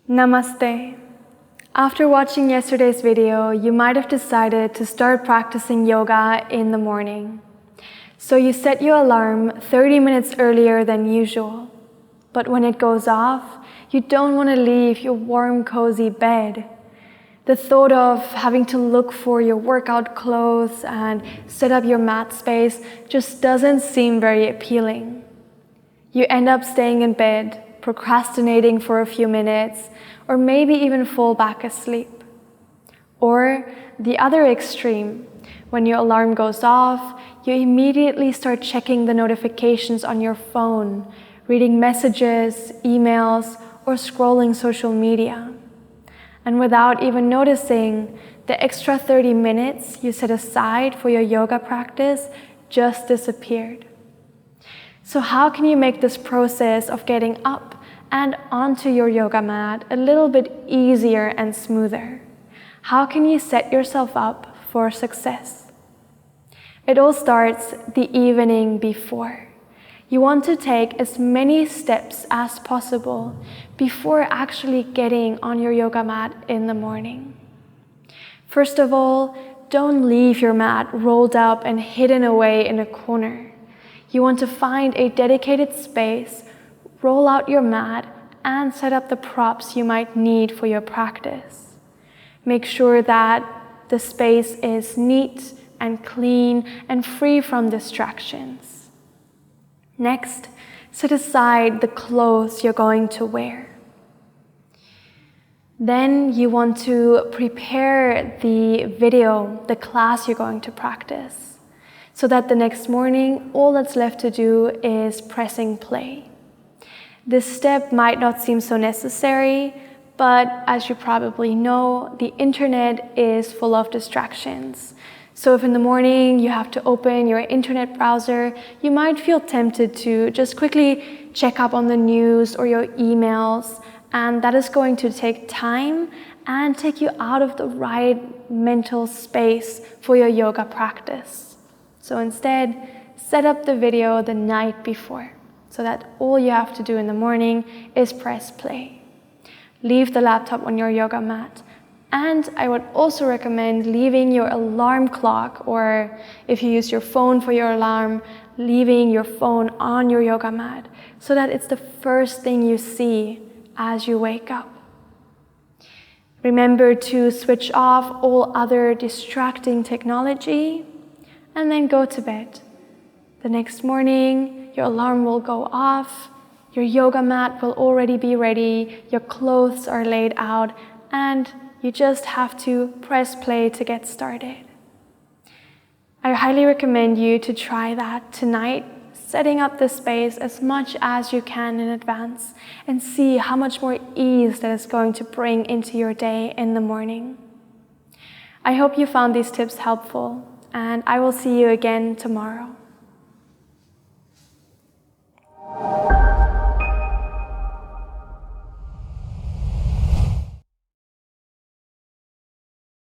Namaste. After watching yesterday's video, you might have decided to start practicing yoga in the morning. So you set your alarm 30 minutes earlier than usual. But when it goes off, you don't want to leave your warm, cozy bed. The thought of having to look for your workout clothes and set up your mat space just doesn't seem very appealing. You end up staying in bed, procrastinating for a few minutes, or maybe even fall back asleep. Or the other extreme, when your alarm goes off, you immediately start checking the notifications on your phone, reading messages, emails, or scrolling social media. And without even noticing, the extra 30 minutes you set aside for your yoga practice just disappeared. So how can you make this process of getting up and onto your yoga mat a little bit easier and smoother? How can you set yourself up for success? It all starts the evening before. You want to take as many steps as possible before actually getting on your yoga mat in the morning. First of all, don't leave your mat rolled up and hidden away in a corner. You want to find a dedicated space, roll out your mat, and set up the props you might need for your practice. Make sure that the space is neat and clean and free from distractions. Next, set aside the clothes you're going to wear. Then you want to prepare the video, the class you're going to practice, so that the next morning, all that's left to do is pressing play. This step might not seem so necessary, but as you probably know, the internet is full of distractions. So if in the morning you have to open your internet browser, you might feel tempted to just quickly check up on the news or your emails, and that is going to take time and take you out of the right mental space for your yoga practice. So instead, set up the video the night before, so that all you have to do in the morning is press play. Leave the laptop on your yoga mat. And I would also recommend leaving your alarm clock, or if you use your phone for your alarm, leaving your phone on your yoga mat, so that it's the first thing you see as you wake up. Remember to switch off all other distracting technology, and then go to bed. The next morning, your alarm will go off, your yoga mat will already be ready, your clothes are laid out, and you just have to press play to get started. I highly recommend you to try that tonight, setting up the space as much as you can in advance, and see how much more ease that is going to bring into your day in the morning. I hope you found these tips helpful, and I will see you again tomorrow.